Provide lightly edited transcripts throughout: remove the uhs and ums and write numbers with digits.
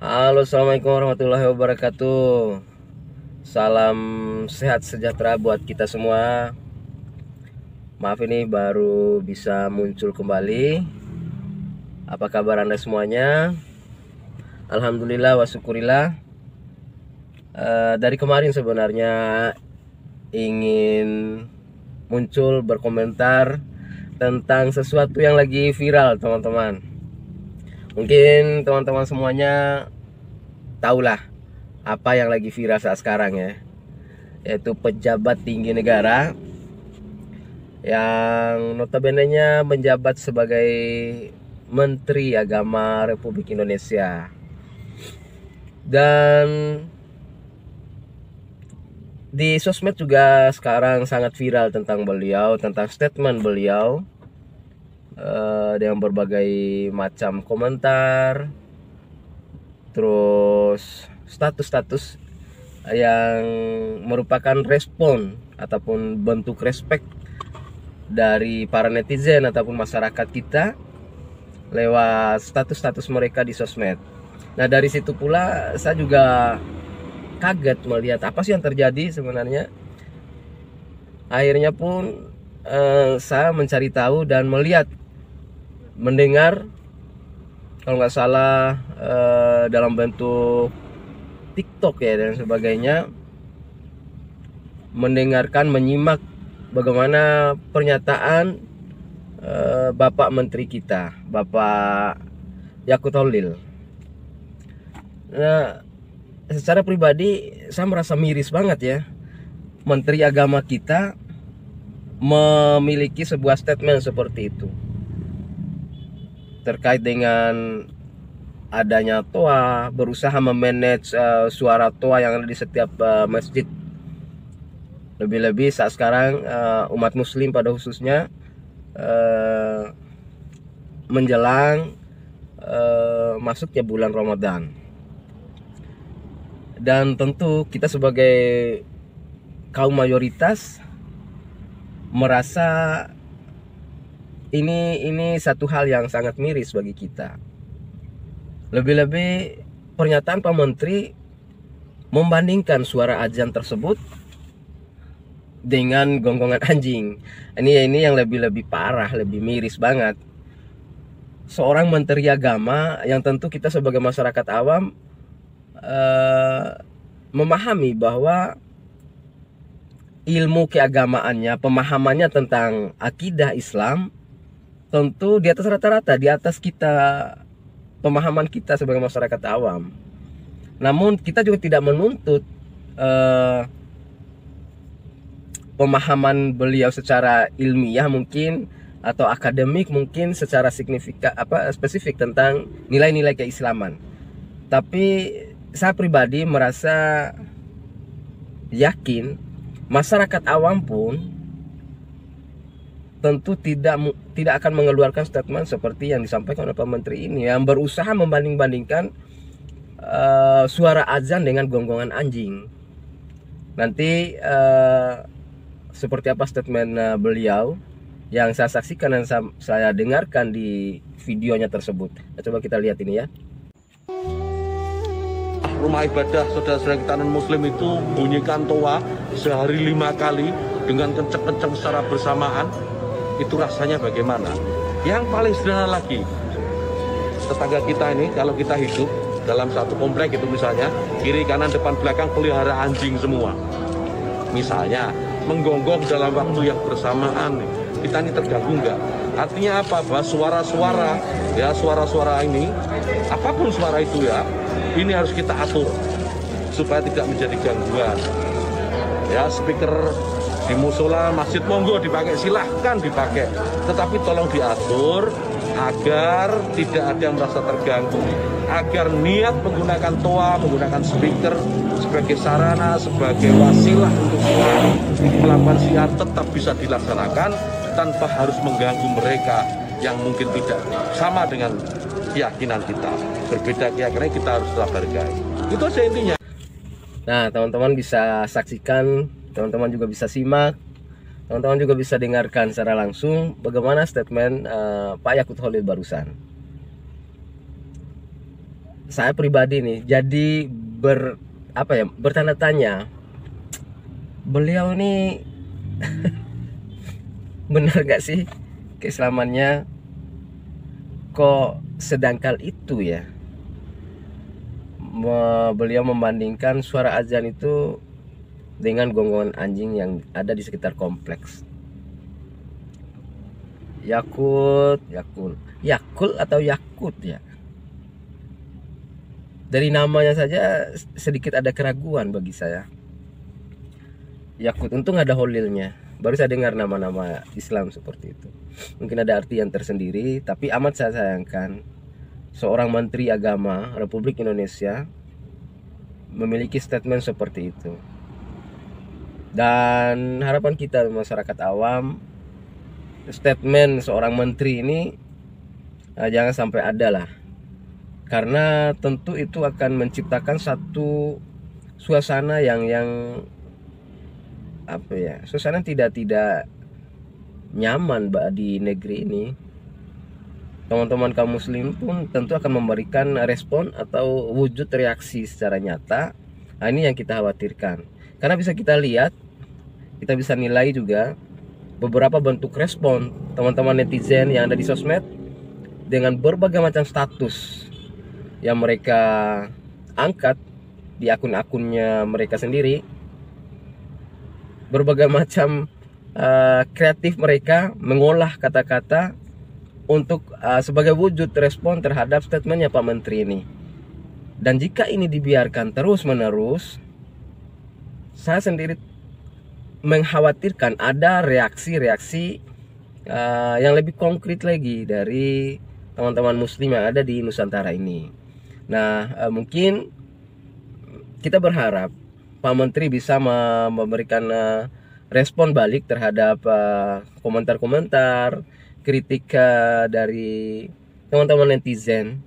Halo, assalamualaikum warahmatullahi wabarakatuh. Salam sehat sejahtera buat kita semua. Maaf ini baru bisa muncul kembali. Apa kabar Anda semuanya? Alhamdulillah wa syukurillah. Dari kemarin sebenarnya ingin muncul berkomentar tentang sesuatu yang lagi viral, teman-teman. Mungkin teman-teman semuanya tahulah apa yang lagi viral saat sekarang ya, yaitu pejabat tinggi negara yang notabene-nya menjabat sebagai Menteri Agama Republik Indonesia. Dan di sosmed juga sekarang sangat viral tentang beliau, tentang statement beliau, dengan berbagai macam komentar, terus status-status yang merupakan respon ataupun bentuk respect dari para netizen ataupun masyarakat kita lewat status-status mereka di sosmed. Nah, dari situ pula saya juga kaget melihat apa sih yang terjadi sebenarnya. Akhirnya pun saya mencari tahu dan mendengar, kalau nggak salah dalam bentuk TikTok ya dan sebagainya, menyimak bagaimana pernyataan Bapak Menteri kita, Bapak Yakut Holil. Nah, secara pribadi saya merasa miris banget ya, Menteri Agama kita memiliki sebuah statement seperti itu terkait dengan adanya toa, berusaha memanage suara toa yang ada di setiap masjid. Lebih-lebih saat sekarang umat muslim pada khususnya menjelang masuknya bulan Ramadan. Dan tentu kita sebagai kaum mayoritas merasa ini satu hal yang sangat miris bagi kita. Lebih-lebih pernyataan Pak Menteri membandingkan suara azan tersebut dengan gonggongan anjing. Ini yang lebih parah, lebih miris banget. Seorang Menteri Agama yang tentu kita sebagai masyarakat awam memahami bahwa ilmu keagamaannya, pemahamannya tentang akidah Islam tentu di atas rata-rata, di atas kita, pemahaman kita sebagai masyarakat awam. Namun kita juga tidak menuntut pemahaman beliau secara ilmiah mungkin atau akademik mungkin secara signifikan spesifik tentang nilai-nilai keislaman. Tapi saya pribadi merasa yakin masyarakat awam pun tentu tidak akan mengeluarkan statement seperti yang disampaikan oleh Pak Menteri ini, yang berusaha membanding-bandingkan suara azan dengan gonggongan anjing. Nanti seperti apa statement beliau yang saya saksikan dan saya dengarkan di videonya tersebut. Coba kita lihat ini ya. Rumah ibadah saudara-saudara kita non-muslim itu bunyikan toa sehari 5 kali dengan kenceng-kenceng secara bersamaan. Itu rasanya bagaimana? Yang paling sederhana lagi, tetangga kita ini kalau kita hidup dalam satu komplek itu misalnya, kiri kanan depan belakang pelihara anjing semua. Misalnya menggonggong dalam waktu yang bersamaan, kita ini terganggu nggak? Artinya apa? Bahwa suara-suara ini, apapun suara itu ya, ini harus kita atur supaya tidak menjadi gangguan. Ya, speaker di musola, masjid monggo dipakai, silahkan dipakai. Tetapi tolong diatur agar tidak ada yang merasa terganggu. Agar niat menggunakan toa, menggunakan speaker sebagai sarana, sebagai wasilah untuk melakukan siar tetap bisa dilaksanakan tanpa harus mengganggu mereka yang mungkin tidak sama dengan keyakinan kita. Berbeda keyakinan kita harus tetap hargai. Itu aja intinya. Nah, teman-teman bisa saksikan, teman-teman juga bisa simak, teman-teman juga bisa dengarkan secara langsung bagaimana statement Pak Yakut Holil barusan. saya pribadi nih jadi bertanda tanya, beliau nih benar gak sih keislamannya, kok sedangkal itu ya. Beliau membandingkan suara azan itu dengan gonggongan anjing yang ada di sekitar kompleks. Yakul atau Yakut ya. Dari namanya saja sedikit ada keraguan bagi saya. Yakut, untung ada holilnya. Baru saya dengar nama-nama Islam seperti itu. Mungkin ada arti yang tersendiri, tapi amat saya sayangkan seorang Menteri Agama Republik Indonesia memiliki statement seperti itu. Dan harapan kita masyarakat awam, statement seorang menteri ini jangan sampai ada lah. Karena tentu itu akan menciptakan satu suasana yang suasana tidak nyaman di negeri ini. Teman-teman kaum muslim pun tentu akan memberikan respon atau wujud reaksi secara nyata. Nah, ini yang kita khawatirkan. Karena bisa kita lihat, kita bisa nilai juga beberapa bentuk respon teman-teman netizen yang ada di sosmed dengan berbagai macam status yang mereka angkat di akun-akunnya mereka sendiri. Berbagai macam kreatif mereka mengolah kata-kata untuk sebagai wujud respon terhadap statementnya Pak Menteri ini. Dan jika ini dibiarkan terus-menerus, saya sendiri mengkhawatirkan ada reaksi-reaksi yang lebih konkret lagi dari teman-teman muslim yang ada di Nusantara ini. Nah, mungkin kita berharap Pak Menteri bisa memberikan respon balik terhadap komentar-komentar, kritik dari teman-teman netizen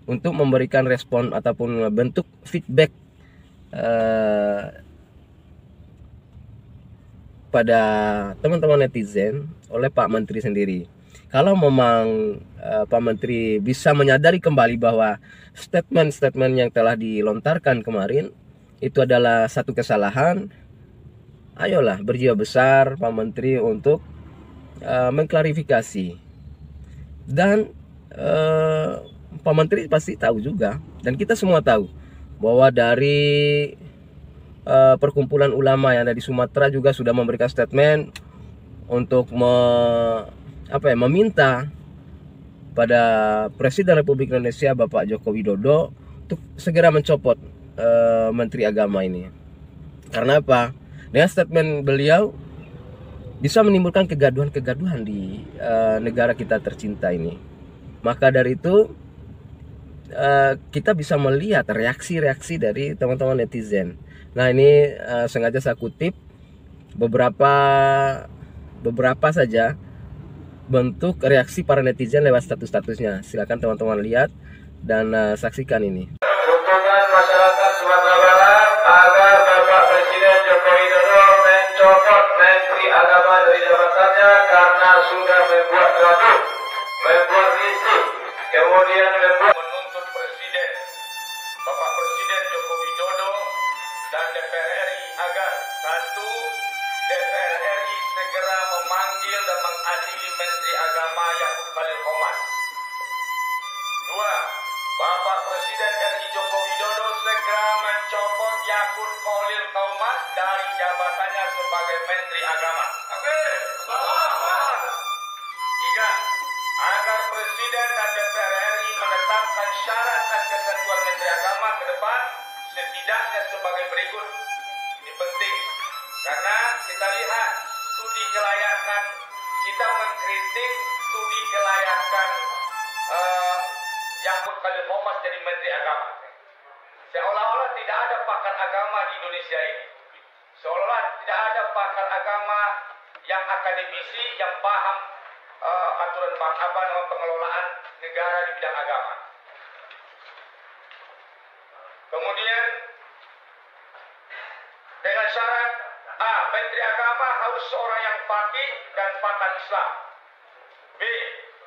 untuk memberikan respon ataupun bentuk feedback pada teman-teman netizen oleh Pak Menteri sendiri. Kalau memang Pak Menteri bisa menyadari kembali bahwa statement-statement yang telah dilontarkan kemarin itu adalah satu kesalahan, ayolah berjiwa besar Pak Menteri untuk mengklarifikasi. Dan Pak Menteri pasti tahu juga, dan kita semua tahu bahwa dari perkumpulan ulama yang ada di Sumatera juga sudah memberikan statement untuk meminta pada Presiden Republik Indonesia Bapak Joko Widodo untuk segera mencopot Menteri Agama ini. Karena apa? Dengan statement beliau bisa menimbulkan kegaduhan-kegaduhan di negara kita tercinta ini. Maka dari itu kita bisa melihat reaksi-reaksi dari teman-teman netizen. Nah, ini sengaja saya kutip beberapa saja bentuk reaksi para netizen lewat status-statusnya. Silakan teman-teman lihat dan saksikan ini. Dukungan masyarakat Sumatera Barat agar Bapak Presiden Joko Widodo mencopot Menteri Agama dari jabatannya karena sudah membuat gaduh, membuat risih, kemudian menuntut Presiden Bapak Presiden Joko Widodo dan DPR RI agar satu, DPR RI segera memanggil dan mengadili Menteri Agama Yakut Khalil Qomas. Dua, Bapak Presiden RI Joko Widodo segera mencopot Yakut Khalil Qomas dari jabatannya sebagai Menteri Agama. Tiga, agar Presiden dan DPR RI menetapkan syarat dan ketentuan Menteri Agama ke depan setidaknya sebagai berikut. Ini penting karena kita lihat studi kelayakan, kita mengkritik studi kelayakan Yakut Khalil Qomas jadi Menteri Agama. Seolah-olah tidak ada pakar agama di Indonesia ini. Seolah-olah tidak ada pakar agama yang akademisi yang paham aturan pengelolaan negara di bidang agama. Kemudian dengan syarat A, Menteri Agama harus seorang yang faqih dan pakar Islam. B,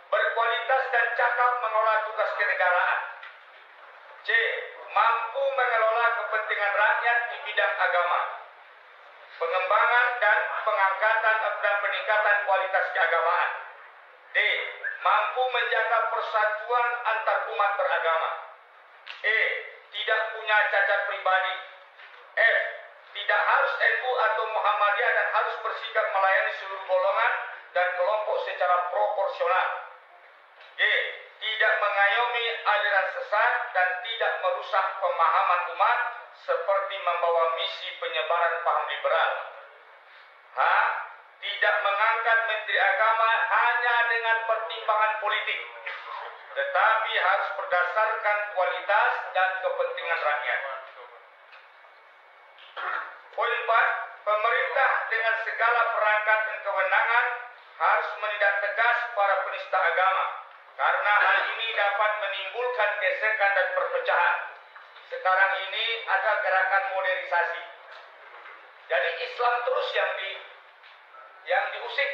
berkualitas dan cakap mengelola tugas kenegaraan. C, C. Mampu mengelola kepentingan rakyat di bidang agama, pengembangan dan pengangkatan dan peningkatan kualitas keagamaan. D. Mampu menjaga persatuan antar umat beragama. E. Tidak punya cacat pribadi. F. Tidak harus NU atau Muhammadiyah dan harus bersikap melayani seluruh golongan dan kelompok secara proporsional. G. Tidak mengayomi aliran sesat dan tidak merusak pemahaman umat seperti membawa misi penyebaran paham liberal. H. Tidak mengangkat menteri agama hanya dengan pertimbangan politik, tetapi harus berdasarkan kualitas dan kepentingan rakyat. Poin 4. Pemerintah dengan segala perangkat dan kewenangan harus menindak tegas para penista agama, karena hal ini dapat menimbulkan gesekan dan perpecahan. Sekarang ini ada gerakan modernisasi. Jadi Islam terus yang diusik.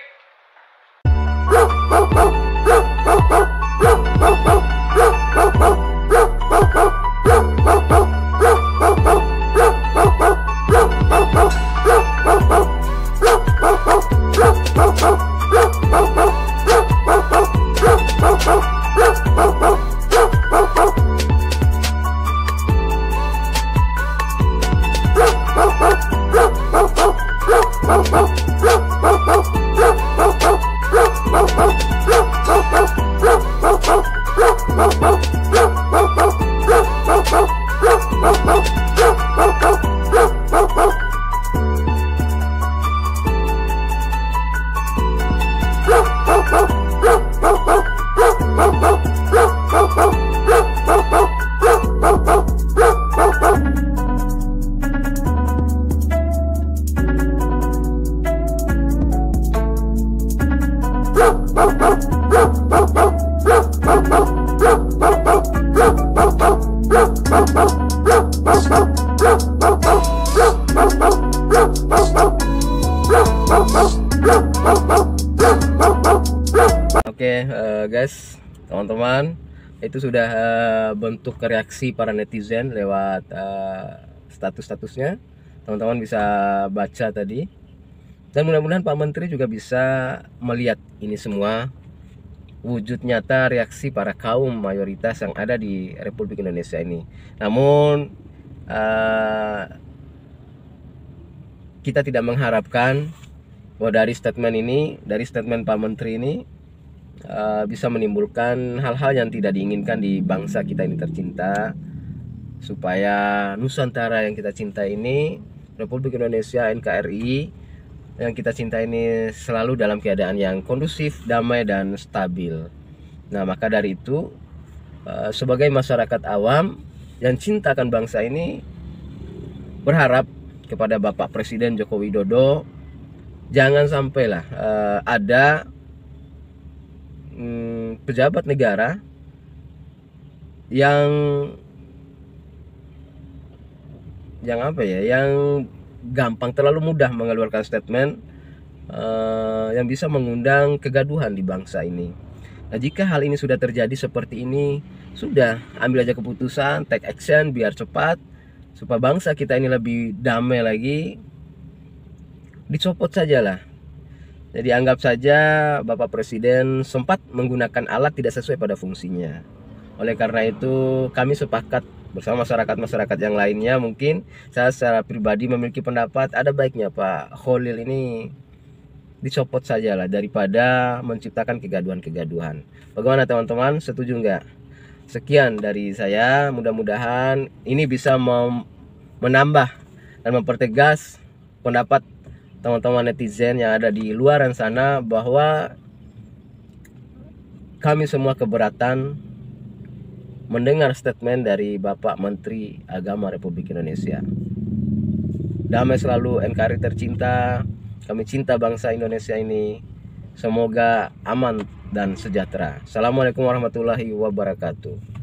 Oke, guys, teman-teman, itu sudah bentuk reaksi para netizen lewat status-statusnya. Teman-teman bisa baca tadi. Dan mudah-mudahan Pak Menteri juga bisa melihat ini semua wujud nyata reaksi para kaum mayoritas yang ada di Republik Indonesia ini. Namun kita tidak mengharapkan bahwa dari statement Pak Menteri ini bisa menimbulkan hal-hal yang tidak diinginkan di bangsa kita ini tercinta, supaya Nusantara yang kita cinta ini, Republik Indonesia NKRI yang kita cinta ini selalu dalam keadaan yang kondusif, damai dan stabil. Nah, maka dari itu sebagai masyarakat awam yang cinta akan bangsa ini, berharap kepada Bapak Presiden Joko Widodo jangan sampailah ada pejabat negara yang gampang, terlalu mudah mengeluarkan statement yang bisa mengundang kegaduhan di bangsa ini. Nah, jika hal ini sudah terjadi seperti ini, sudah ambil aja keputusan, take action biar cepat, supaya bangsa kita ini lebih damai lagi. Dicopot sajalah. Jadi anggap saja Bapak Presiden sempat menggunakan alat tidak sesuai pada fungsinya. Oleh karena itu kami sepakat bersama masyarakat yang lainnya, mungkin saya secara pribadi memiliki pendapat ada baiknya Pak Khalil ini dicopot sajalah daripada menciptakan kegaduhan-kegaduhan. Bagaimana teman-teman, setuju nggak? Sekian dari saya, mudah-mudahan ini bisa menambah dan mempertegas pendapat teman-teman netizen yang ada di luaran sana, bahwa kami semua keberatan mendengar statement dari Bapak Menteri Agama Republik Indonesia. Damai selalu NKRI tercinta, kami cinta bangsa Indonesia ini. Semoga aman dan sejahtera. Assalamualaikum warahmatullahi wabarakatuh.